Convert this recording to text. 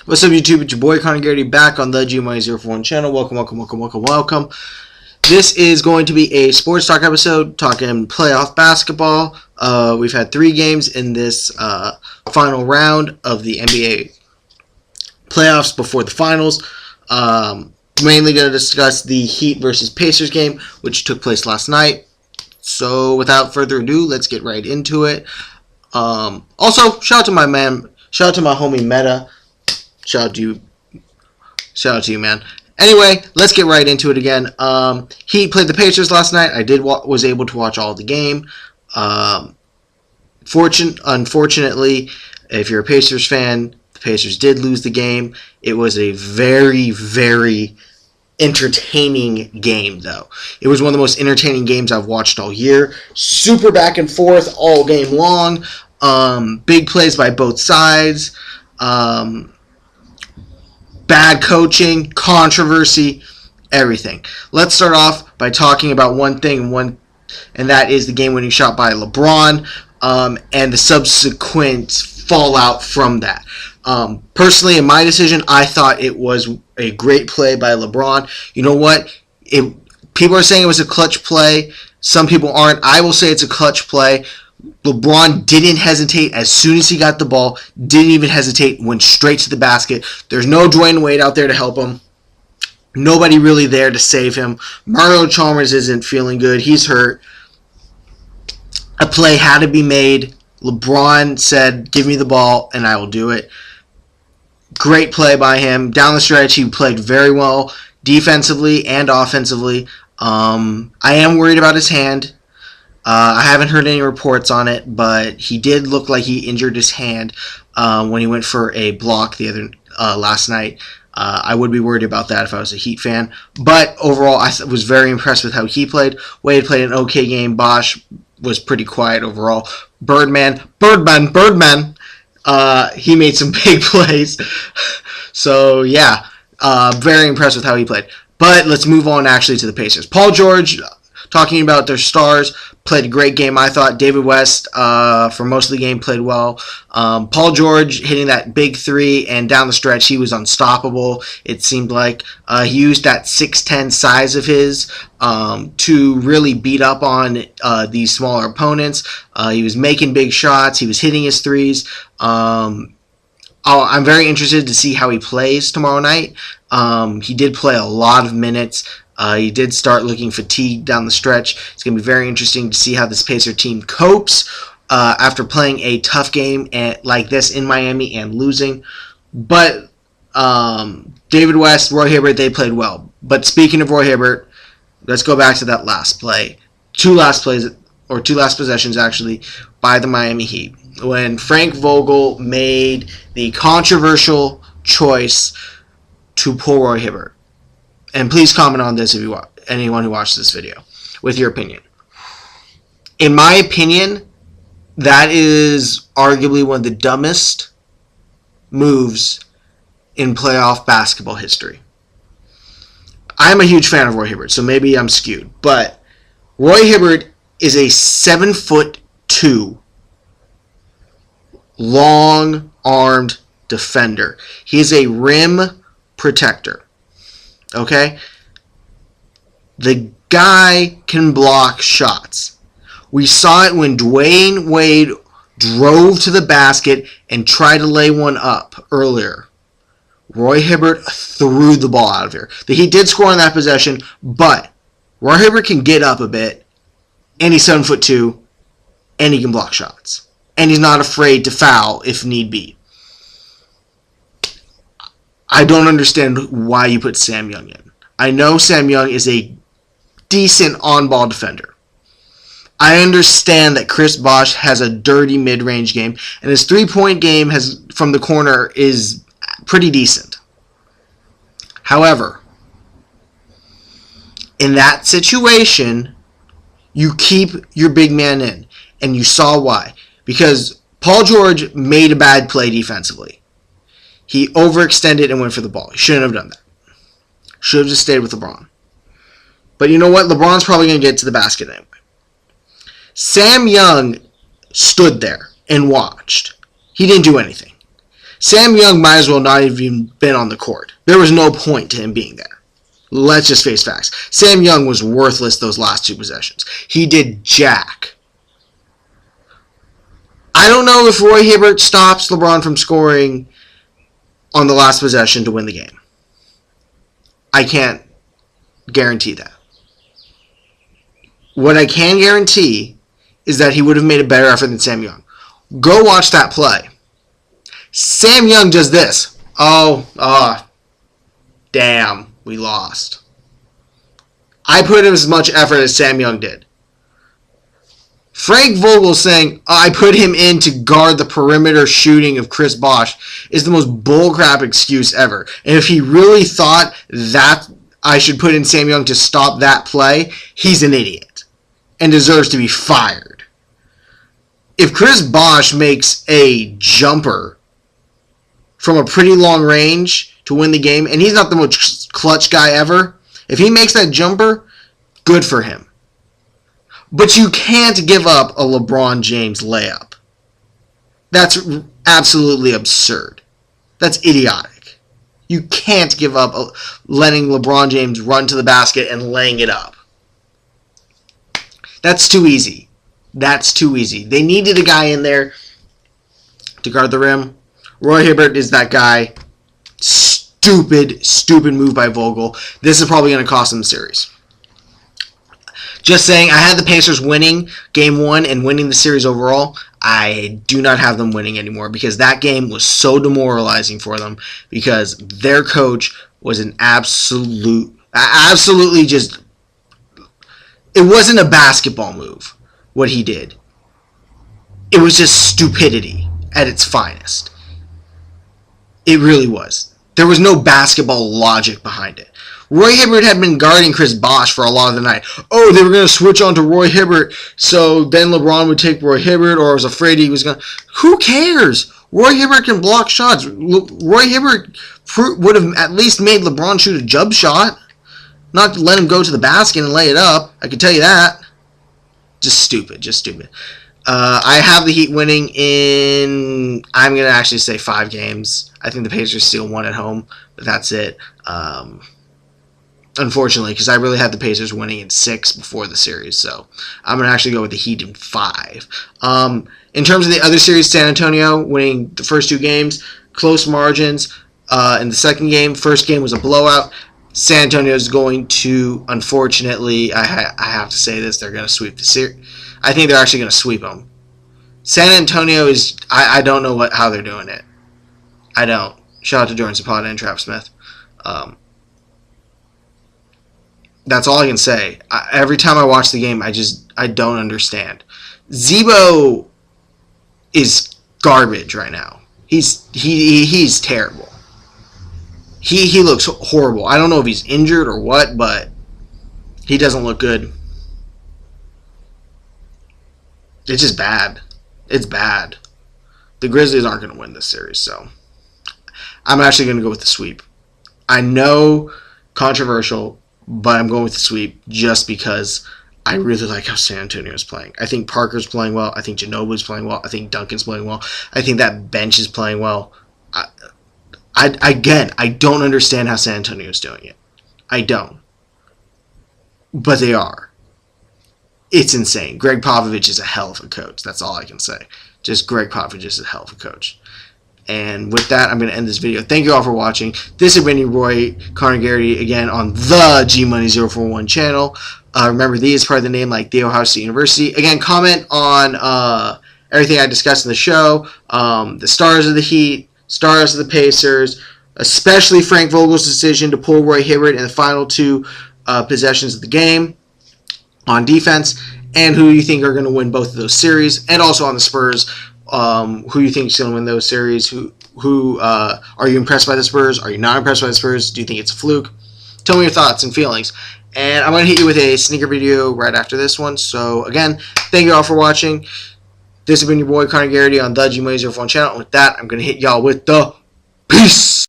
What's up, YouTube? It's your boy Connor Garrity back on the GMI041 channel. Welcome. This is going to be a sports talk episode talking playoff basketball. We've had 3 games in this final round of the NBA playoffs before the finals. Mainly going to discuss the Heat versus Pacers game, which took place last night. So without further ado, let's get right into it. Also, shout out to my homie Meta. Shout out to you, man. Anyway, let's get right into it again. Heat played the Pacers last night. I was able to watch all the game. Unfortunately, if you're a Pacers fan, the Pacers did lose the game. It was a very, very entertaining game, though. It was one of the most entertaining games I've watched all year. Super back and forth all game long. Big plays by both sides. Bad coaching, controversy, everything. Let's start off by talking about one thing, and that is the game-winning shot by LeBron, and the subsequent fallout from that. Personally, in my decision, I thought it was a great play by LeBron. You know what? People are saying it was a clutch play. Some people aren't. I will say it's a clutch play. LeBron didn't hesitate as soon as he got the ball. Didn't even hesitate. Went straight to the basket. There's no Dwayne Wade out there to help him. Nobody really there to save him. Mario Chalmers isn't feeling good. He's hurt. A play had to be made. LeBron said, "Give me the ball, and I will do it." Great play by him. Down the stretch, he played very well defensively and offensively. I am worried about his hand. I haven't heard any reports on it, but he did look like he injured his hand when he went for a block last night. I would be worried about that if I was a Heat fan. But overall, I was very impressed with how he played. Wade played an okay game. Bosh was pretty quiet overall. Birdman. He made some big plays. So, yeah, very impressed with how he played. But let's move on actually to the Pacers. Paul George, talking about their stars, played a great game, I thought. David West, for most of the game, played well. Paul George hitting that big 3, and down the stretch, he was unstoppable. It seemed like he used that 6'10 size of his to really beat up on these smaller opponents. He was making big shots. He was hitting his threes. I'm very interested to see how he plays tomorrow night. He did play a lot of minutes. He did start looking fatigued down the stretch. It's going to be very interesting to see how this Pacer team copes after playing a tough game like this in Miami and losing. But David West, Roy Hibbert, they played well. But speaking of Roy Hibbert, let's go back to that last play. Two last possessions, actually, by the Miami Heat. When Frank Vogel made the controversial choice to pull Roy Hibbert. And please comment on this if you anyone who watched this video with your opinion. In my opinion, that is arguably one of the dumbest moves in playoff basketball history. I'm a huge fan of Roy Hibbert, so maybe I'm skewed. But Roy Hibbert is a 7'2" long-armed defender. He is a rim protector. Okay? The guy can block shots. We saw it when Dwayne Wade drove to the basket and tried to lay one up earlier. Roy Hibbert threw the ball out of here. He did score on that possession, but Roy Hibbert can get up a bit, and he's 7'2", and he can block shots. And he's not afraid to foul if need be. I don't understand why you put Sam Young in. I know Sam Young is a decent on-ball defender. I understand that Chris Bosh has a dirty mid-range game, and his three-point game from the corner is pretty decent. However, in that situation, you keep your big man in, and you saw why. Because Paul George made a bad play defensively. He overextended and went for the ball. He shouldn't have done that. Should have just stayed with LeBron. But you know what? LeBron's probably going to get to the basket anyway. Sam Young stood there and watched. He didn't do anything. Sam Young might as well not even been on the court. There was no point to him being there. Let's just face facts. Sam Young was worthless those last 2 possessions. He did jack. I don't know if Roy Hibbert stops LeBron from scoring on the last possession to win the game. I can't guarantee that. What I can guarantee is that he would have made a better effort than Sam Young. Go watch that play. Sam Young does this. Damn, we lost. I put in as much effort as Sam Young did. Frank Vogel saying, I put him in to guard the perimeter shooting of Chris Bosh is the most bullcrap excuse ever. And if he really thought that I should put in Sam Young to stop that play, he's an idiot and deserves to be fired. If Chris Bosh makes a jumper from a pretty long range to win the game, and he's not the most clutch guy ever, if he makes that jumper, good for him. But you can't give up a LeBron James layup. That's absolutely absurd. That's idiotic. You can't give up letting LeBron James run to the basket and laying it up. That's too easy. That's too easy. They needed a guy in there to guard the rim. Roy Hibbert is that guy. Stupid move by Vogel. This is probably going to cost him the series. Just saying, I had the Pacers winning Game 1 and winning the series overall. I do not have them winning anymore because that game was so demoralizing for them because their coach was an absolutely just... It wasn't a basketball move, what he did. It was just stupidity at its finest. It really was. There was no basketball logic behind it. Roy Hibbert had been guarding Chris Bosh for a lot of the night. Oh, they were going to switch on to Roy Hibbert, so then LeBron would take Roy Hibbert, or I was afraid he was going to... Who cares? Roy Hibbert can block shots. Roy Hibbert would have at least made LeBron shoot a jump shot, not let him go to the basket and lay it up. I can tell you that. Just stupid. I have the Heat winning in, I'm going to actually say 5 games. I think the Pacers still won at home, but that's it. Unfortunately, because I really had the Pacers winning in 6 before the series, so I'm going to actually go with the Heat in 5. In terms of the other series, San Antonio winning the first 2 games, close margins. In the second game, first game was a blowout. San Antonio is going to, unfortunately, I have to say this, they're going to sweep the series. I think they're actually going to sweep them. San Antonio is, I don't know how they're doing it. I don't. Shout out to Jordan Zapata and Travis Smith. That's all I can say. Every time I watch the game, I don't understand. Zebo is garbage right now. He's terrible. He looks horrible. I don't know if he's injured or what, but he doesn't look good. It's just bad. It's bad. The Grizzlies aren't going to win this series, so I'm actually going to go with the sweep. I know, controversial, but I'm going with the sweep just because I really like how San Antonio is playing. I think Parker's playing well. I think Ginobili's playing well. I think Duncan's playing well. I think that bench is playing well. I don't understand how San Antonio is doing it. I don't. But they are. It's insane. Greg Popovich is a hell of a coach. That's all I can say. Just Greg Popovich is a hell of a coach. And with that, I'm going to end this video. Thank you all for watching. This has been your boy, Connor Garrity, again on the GMoney041 channel. Remember, the is part of the name like The Ohio State University. Again, comment on everything I discussed in the show. The stars of the Heat, stars of the Pacers, especially Frank Vogel's decision to pull Roy Hibbert in the final 2 possessions of the game on defense, and who you think are going to win both of those series, and also on the Spurs, who you think is going to win those series. Who are you impressed by the Spurs? Are you not impressed by the Spurs? Do you think it's a fluke? Tell me your thoughts and feelings. And I'm going to hit you with a sneaker video right after this one. So again, thank you all for watching. This has been your boy Connor Garrity on the GMoney041 channel. And with that, I'm going to hit y'all with the peace.